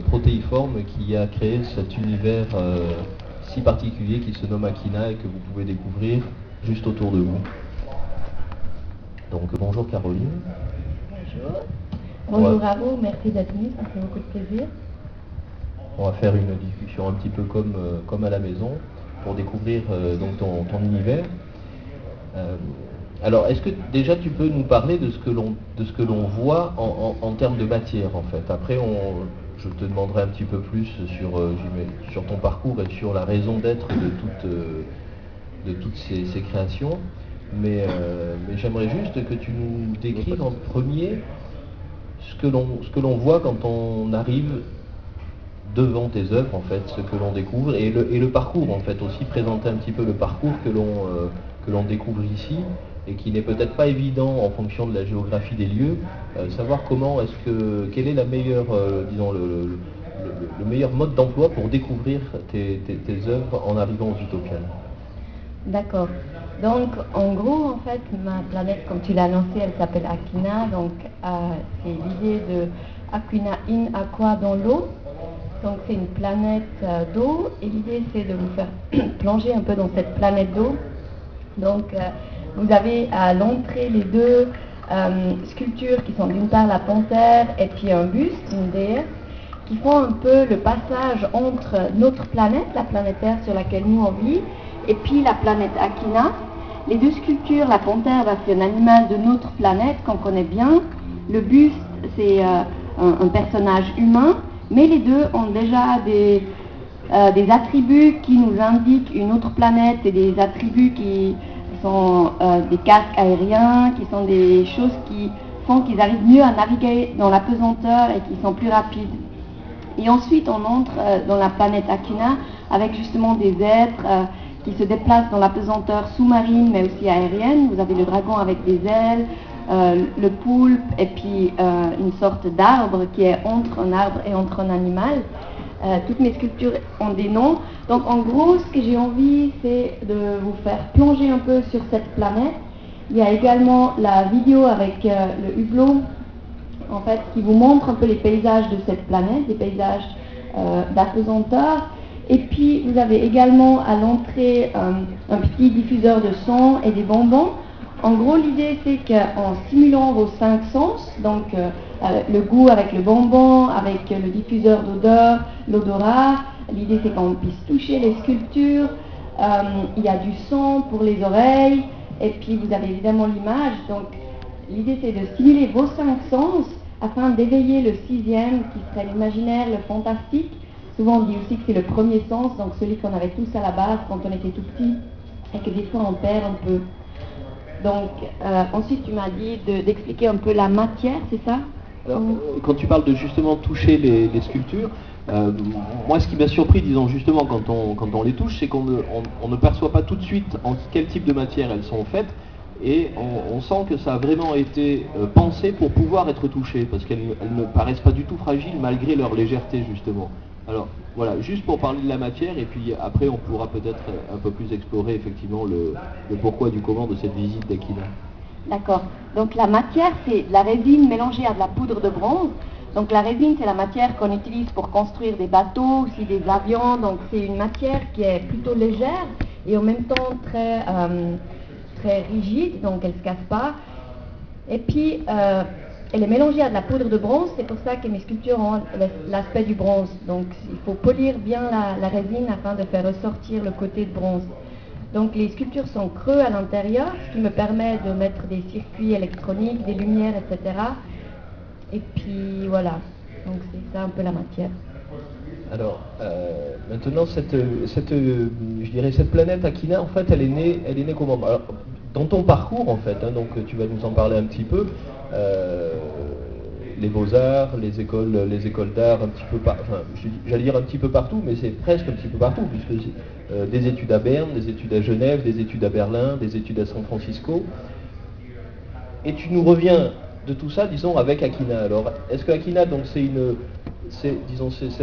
protéiforme qui a créé cet univers si particulier qui se nomme Akina et que vous pouvez découvrir juste autour de vous. Donc bonjour Caroline. Bonjour. Bonjour à vous, merci d'être venu, ça fait beaucoup de plaisir. On va faire une discussion un petit peu comme à la maison pour découvrir donc ton univers. Alors, est-ce que déjà tu peux nous parler de ce que l'on voit en termes de matière en fait. Après, je te demanderai un petit peu plus sur ton parcours et sur la raison d'être de toutes ces créations. Mais j'aimerais juste que tu nous décrives en premier ce que l'on voit quand on arrive devant tes œuvres en fait, ce que l'on découvre et le parcours en fait aussi, présenter un petit peu le parcours que l'on découvre ici et qui n'est peut-être pas évident en fonction de la géographie des lieux, savoir quel est la meilleure, disons le meilleur mode d'emploi pour découvrir tes œuvres en arrivant aux Utopiales. D'accord. Donc en gros en fait ma planète comme tu l'as annoncé elle s'appelle Akina, donc c'est l'idée de Aquina in aqua dans l'eau. Donc c'est une planète d'eau et l'idée c'est de vous faire plonger un peu dans cette planète d'eau. Donc vous avez à l'entrée les deux sculptures qui sont d'une part la panthère et puis un buste, une déesse, qui font un peu le passage entre notre planète, la planète Terre sur laquelle nous on vit, et puis la planète Akina. Les deux sculptures, la panthère c'est un animal de notre planète qu'on connaît bien, le buste c'est un personnage humain, mais les deux ont déjà des attributs qui nous indiquent une autre planète et des attributs qui sont des casques aériens, qui sont des choses qui font qu'ils arrivent mieux à naviguer dans la pesanteur et qui sont plus rapides. Et ensuite on entre dans la planète Akina avec justement des êtres qui se déplacent dans la pesanteur sous-marine mais aussi aérienne. Vous avez le dragon avec des ailes, le poulpe et puis une sorte d'arbre qui est entre un arbre et entre un animal. Toutes mes sculptures ont des noms. Donc en gros, ce que j'ai envie, c'est de vous faire plonger un peu sur cette planète. Il y a également la vidéo avec le hublot, en fait, qui vous montre un peu les paysages de cette planète, des paysages d'apesanteur. Et puis vous avez également à l'entrée un petit diffuseur de son et des bonbons. En gros, l'idée c'est qu'en simulant vos 5 sens, donc le goût avec le bonbon, avec le diffuseur d'odeur, l'odorat, l'idée c'est qu'on puisse toucher les sculptures, il y a du son pour les oreilles, et puis vous avez évidemment l'image. Donc l'idée c'est de stimuler vos 5 sens afin d'éveiller le 6e qui serait l'imaginaire, le fantastique. Souvent on dit aussi que c'est le premier sens, donc celui qu'on avait tous à la base quand on était tout petit, et que des fois on perd un peu. Donc, ensuite, tu m'as dit d'expliquer un peu la matière, c'est ça? Alors, quand tu parles de justement toucher les sculptures, moi ce qui m'a surpris, disons justement, quand on les touche, c'est qu'on ne perçoit pas tout de suite en quel type de matière elles sont faites, et on sent que ça a vraiment été pensé pour pouvoir être touché, parce qu'elles ne paraissent pas du tout fragiles malgré leur légèreté justement. Alors voilà, juste pour parler de la matière, et puis après on pourra peut-être un peu plus explorer effectivement le pourquoi du comment de cette visite d'Akina. D'accord. Donc la matière, c'est de la résine mélangée à de la poudre de bronze. Donc la résine, c'est la matière qu'on utilise pour construire des bateaux, aussi des avions. Donc c'est une matière qui est plutôt légère et en même temps très rigide, donc elle ne se casse pas. Et puis elle est mélangée à de la poudre de bronze, c'est pour ça que mes sculptures ont l'aspect du bronze. Donc il faut polir bien la résine afin de faire ressortir le côté de bronze. Donc les sculptures sont creux à l'intérieur, ce qui me permet de mettre des circuits électroniques, des lumières, etc. Et puis voilà, donc c'est ça un peu la matière. Alors maintenant cette planète Akina, en fait elle est née comment? Alors, dans ton parcours en fait, donc tu vas nous en parler un petit peu. Les beaux-arts, les écoles d'art un petit peu j'allais dire un petit peu partout, mais c'est presque un petit peu partout, puisque c'est des études à Berne, des études à Genève, des études à Berlin, des études à San Francisco. Et tu nous reviens de tout ça, disons, avec Akina. Alors, est-ce que Akina, donc, c'est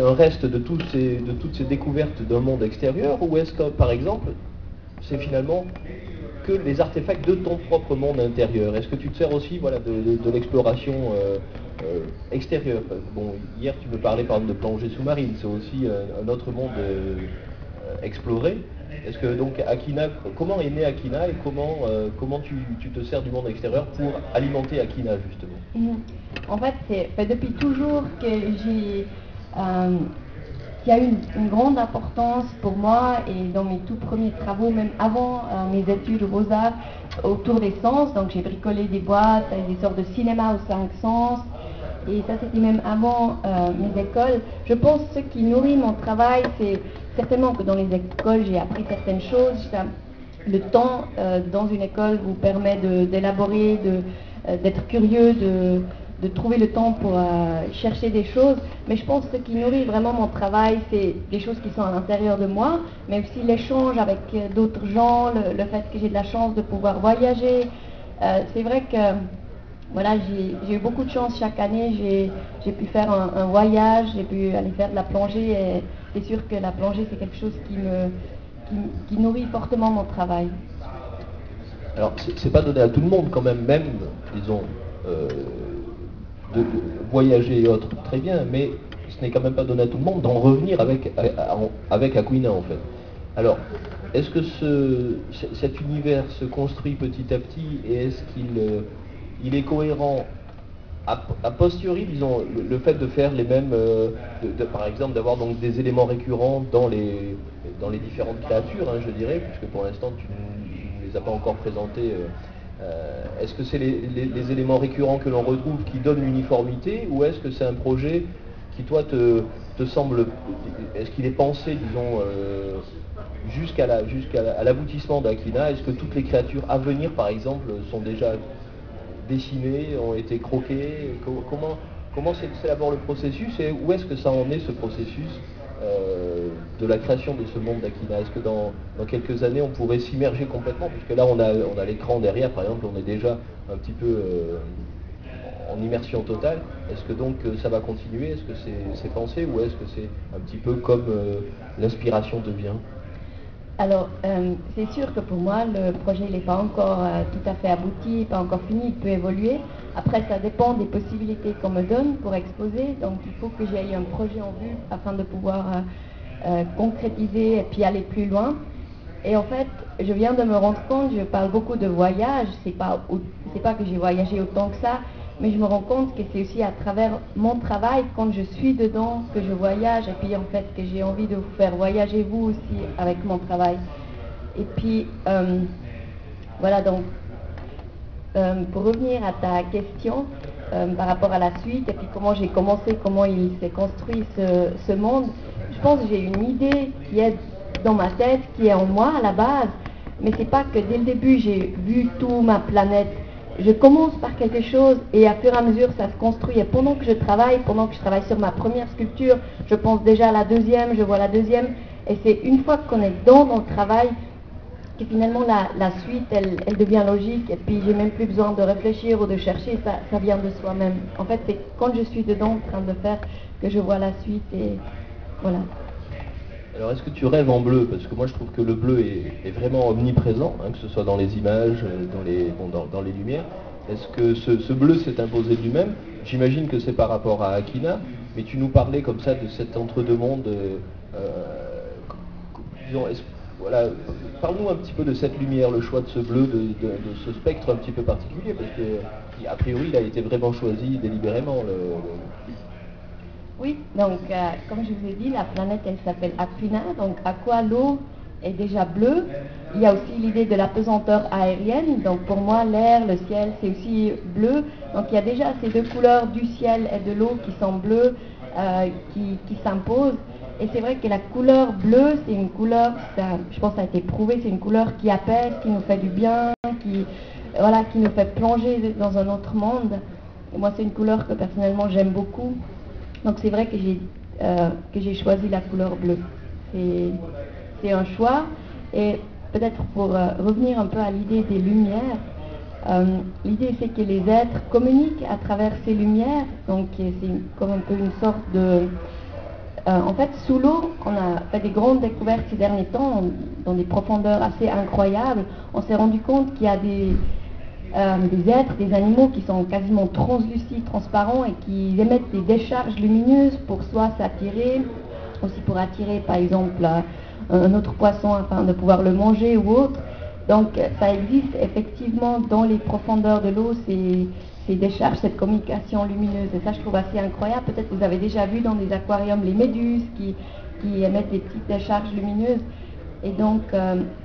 un reste de toutes ces découvertes d'un monde extérieur, ou est-ce que, par exemple, c'est finalement que les artefacts de ton propre monde intérieur? Est-ce que tu te sers aussi de l'exploration extérieur. Bon, hier tu me parlais par exemple de plongée sous-marine, c'est aussi un autre monde exploré. Est-ce que donc Akina, comment est né Akina et comment tu te sers du monde extérieur pour alimenter Akina justement? En fait, c'est depuis toujours que qui a eu une grande importance pour moi et dans mes tout premiers travaux, même avant mes études aux Beaux-Arts, autour des sens. Donc j'ai bricolé des boîtes avec des sortes de cinéma aux 5 sens. Et ça, c'était même avant mes écoles. Je pense que ce qui nourrit mon travail, c'est certainement que dans les écoles, j'ai appris certaines choses. Le temps dans une école vous permet d'élaborer, d'être curieux, de trouver le temps pour chercher des choses. Mais je pense que ce qui nourrit vraiment mon travail, c'est des choses qui sont à l'intérieur de moi, mais aussi l'échange avec d'autres gens, le fait que j'ai de la chance de pouvoir voyager. C'est vrai que voilà, j'ai eu beaucoup de chance chaque année, j'ai pu faire un voyage, j'ai pu aller faire de la plongée et c'est sûr que la plongée c'est quelque chose qui nourrit fortement mon travail. Alors c'est pas donné à tout le monde quand même, disons, de voyager et autres, très bien, mais ce n'est quand même pas donné à tout le monde d'en revenir avec Aquinas en fait. Alors, est-ce que cet univers se construit petit à petit et est-ce qu'il est cohérent a posteriori, disons, le fait de faire les mêmes, par exemple, d'avoir donc des éléments récurrents dans les différentes créatures, hein, je dirais, puisque pour l'instant tu ne les as pas encore présentés. Est-ce que c'est les éléments récurrents que l'on retrouve qui donnent l'uniformité, ou est-ce que c'est un projet qui, toi, te semble, est-ce qu'il est pensé, disons, jusqu'à l'aboutissement d'Akina? Est-ce que toutes les créatures à venir, par exemple, sont déjà dessinées, ont été croquées? Comment c'est d'abord le processus et où est-ce que ça en est, ce processus de la création de ce monde d'Akina? Est-ce que dans quelques années on pourrait s'immerger complètement, puisque là on a l'écran derrière, par exemple, on est déjà un petit peu en immersion totale. Est-ce que donc ça va continuer? Est-ce que c'est pensé, ou est-ce que c'est un petit peu comme l'inspiration devient? Alors, c'est sûr que pour moi, le projet n'est pas encore tout à fait abouti, pas encore fini, il peut évoluer. Après, ça dépend des possibilités qu'on me donne pour exposer. Donc, il faut que j'aie un projet en vue afin de pouvoir concrétiser et puis aller plus loin. Et en fait, je viens de me rendre compte, je parle beaucoup de voyage, c'est pas que j'ai voyagé autant que ça, mais je me rends compte que c'est aussi à travers mon travail, quand je suis dedans, que je voyage, et puis en fait que j'ai envie de vous faire voyager vous aussi avec mon travail. Et puis, voilà, donc, pour revenir à ta question par rapport à la suite, et puis comment j'ai commencé, comment il s'est construit ce monde, je pense que j'ai une idée qui est dans ma tête, qui est en moi à la base, mais c'est pas que dès le début j'ai vu toute ma planète. Je commence par quelque chose et à fur et à mesure ça se construit. Et pendant que je travaille sur ma première sculpture, je pense déjà à la deuxième, je vois la deuxième. Et c'est une fois qu'on est dans le travail que finalement la suite, elle devient logique. Et puis j'ai même plus besoin de réfléchir ou de chercher, ça vient de soi-même. En fait, c'est quand je suis dedans en train de faire que je vois la suite et voilà. Alors, est-ce que tu rêves en bleu? Parce que moi, je trouve que le bleu est vraiment omniprésent, hein, que ce soit dans les images, dans les lumières. Est-ce que ce bleu s'est imposé de lui-même? J'imagine que c'est par rapport à Akina, mais tu nous parlais comme ça de cet entre-deux-mondes. Disons, voilà, parle-nous un petit peu de cette lumière, le choix de ce bleu, de ce spectre un petit peu particulier, parce que, a priori, il a été vraiment choisi délibérément. Oui, donc comme je vous ai dit, la planète elle s'appelle Aquina, donc aqua, l'eau est déjà bleue. Il y a aussi l'idée de la pesanteur aérienne, donc pour moi l'air, le ciel c'est aussi bleu. Donc il y a déjà ces deux couleurs du ciel et de l'eau qui sont bleues, qui s'imposent. Et c'est vrai que la couleur bleue, c'est une couleur, je pense que ça a été prouvé, c'est une couleur qui apaise, qui nous fait du bien, qui nous fait plonger dans un autre monde. Et moi c'est une couleur que personnellement j'aime beaucoup. Donc c'est vrai que j'ai choisi la couleur bleue. C'est un choix. Et peut-être pour revenir un peu à l'idée des lumières, l'idée c'est que les êtres communiquent à travers ces lumières. Donc c'est comme un peu une sorte de... en fait, sous l'eau, on a fait des grandes découvertes ces derniers temps, dans des profondeurs assez incroyables. On s'est rendu compte qu'il y a des êtres, des animaux qui sont quasiment translucides, transparents et qui émettent des décharges lumineuses pour soit s'attirer, aussi pour attirer par exemple un autre poisson afin de pouvoir le manger ou autre. Donc ça existe effectivement dans les profondeurs de l'eau, ces décharges, cette communication lumineuse. Et ça je trouve assez incroyable. Peut-être que vous avez déjà vu dans des aquariums les méduses qui émettent des petites décharges lumineuses. Et donc,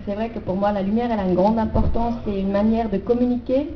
c'est vrai que pour moi, la lumière, elle a une grande importance. C'est une manière de communiquer